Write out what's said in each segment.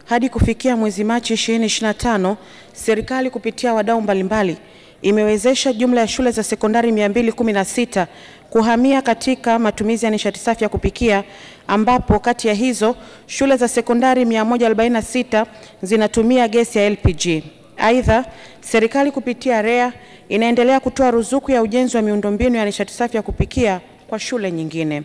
Hadi kufikia mwezi Machi 2025, serikali kupitia wadau mbalimbali imewezesha jumla ya shule za sekondari 216 kuhamia katika matumizi ya nishati safi ya kupikia, ambapo kati ya hizo shule za sekondari 146 zinatumia gesi ya LPG. Aidha, serikali kupitia REA inaendelea kutoa ruzuku ya ujenzi wa miundombinu ya nishati safi ya kupikia kwa shule nyingine.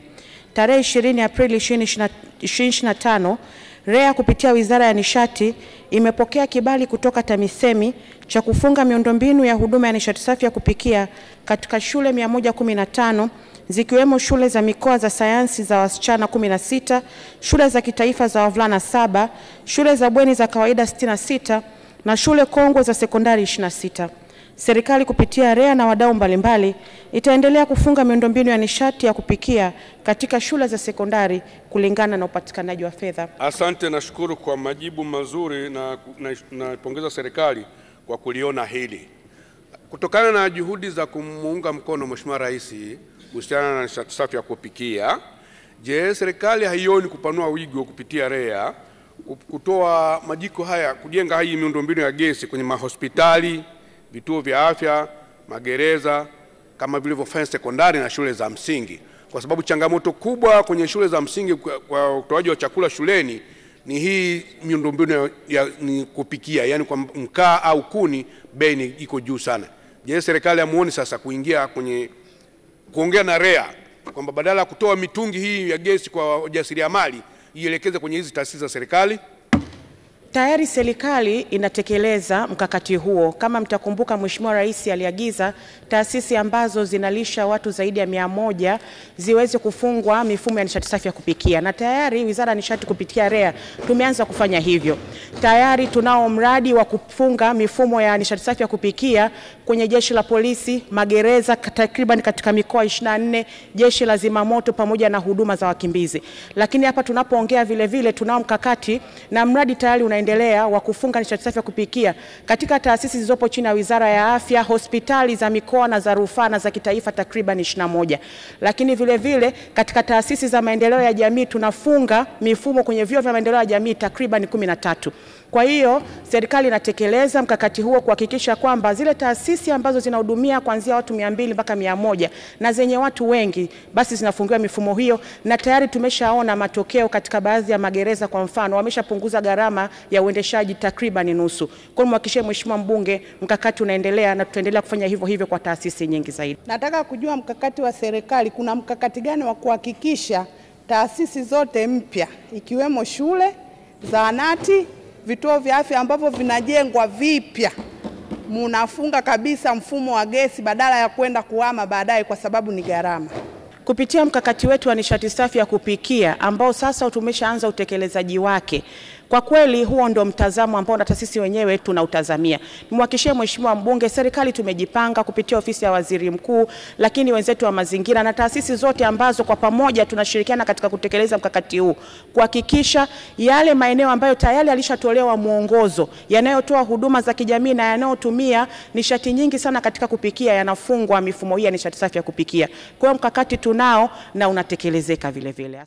Tarehe 20 Aprili 2025, REA kupitia Wizara ya Nishati imepokea kibali kutoka TAMISEMI cha kufunga miundombinu ya huduma ya nishati safi ya kupikia katika shule 115 zikiwemo shule za mikoa za sayansi za wasichana 16, shule za kitaifa za wavulana 7, shule za bweni za kawaida 66 na shule kongwe za sekondari 26. Serikali kupitia REA na wadau mbalimbali itaendelea kufunga miundombinu ya nishati ya kupikia katika shule za sekondari kulingana na upatikanaji wa fedha. Asante, nashukuru kwa majibu mazuri na napongeza serikali kwa kuliona hili. Kutokana na juhudi za kumuunga mkono Mheshimiwa Rais kuhusiana na nishati safi ya kupikia, je, serikali haioni kupanua wigo kupitia REA kutoa majiko haya, kujenga hii miundombinu ya gesi kwenye mahospitali, vituo vya afya, magereza kama vilivyofanya sekondari na shule za msingi? Kwa sababu changamoto kubwa kwenye shule za msingi kwa utoaji wa chakula shuleni ni hii miundombinu ya kupikia, yani kwa mkaa au kuni bei iko juu sana. Je, serikali hamuoni sasa kuingia kwenye kuongea na REA kwamba badala ya kutoa mitungi hii ya gesi kwa wajasiriamali ielekeze kwenye hizi taasisi za serikali? Tayari serikali inatekeleza mkakati huo. Kama mtakumbuka, Mheshimiwa Rais aliagiza taasisi ambazo zinalisha watu zaidi ya 100 ziweze kufungwa mifumo ya nishati safi ya kupikia, na tayari Wizara ya Nishati kupitia REA tumeanza kufanya hivyo. Tayari tunao mradi wa kufunga mifumo ya nishati safi ya kupikia kwenye jeshi la polisi, magereza takriban katika mikoa 24, jeshi la zimamoto pamoja na huduma za wakimbizi. Lakini hapa tunapoongea vile vile tunao mkakati na mradi tayari unaendelea wa kufunga nishati safi ya kupikia katika taasisi zilizopo chini ya Wizara ya Afya, hospitali za mikoa na za rufaa na za kitaifa takriban 21. Lakini vile vile katika taasisi za maendeleo ya jamii tunafunga mifumo kwenye vyuo vya maendeleo ya jamii takriban 13. Kwa hiyo serikali inatekeleza mkakati huo kuhakikisha kwamba zile taasisi ambazo zinahudumia kuanzia watu 200 mpaka 100 na zenye watu wengi basi zinafungiwa mifumo hiyo, na tayari tumeshaona matokeo katika baadhi ya magereza. Kwa mfano, wameshapunguza gharama ya uendeshaji takriban nusu. Kwa mhakikishie Mheshimiwa Mbunge, mkakati unaendelea na tutaendelea kufanya hivyo hivyo kwa taasisi nyingi zaidi. Nataka kujua mkakati wa serikali, kuna mkakati gani wa kuhakikisha taasisi zote mpya ikiwemo shule, zahanati, vituo vya afya ambavyo vinajengwa vipya munafunga kabisa mfumo wa gesi badala ya kwenda kuhama baadaye kwa sababu ni gharama? Kupitia mkakati wetu wa nishati safi ya kupikia ambao sasa tumeshaanza utekelezaji wake, kwa kweli huo ndio mtazamo ambao na taasisi wenyewe tunautazamia. Nimhakikishie Mheshimiwa Mbunge, serikali tumejipanga kupitia ofisi ya Waziri Mkuu, lakini wenzetu wa mazingira na taasisi zote ambazo kwa pamoja tunashirikiana katika kutekeleza mkakati huu kuhakikisha yale maeneo ambayo tayari alishatolewa muongozo yanayotoa huduma za kijamii na yanayotumia nishati nyingi sana katika kupikia yanafungwa mifumo hii ya nishati safi ya kupikia. Kwa hiyo mkakati tunao na unatekelezeka vile vile.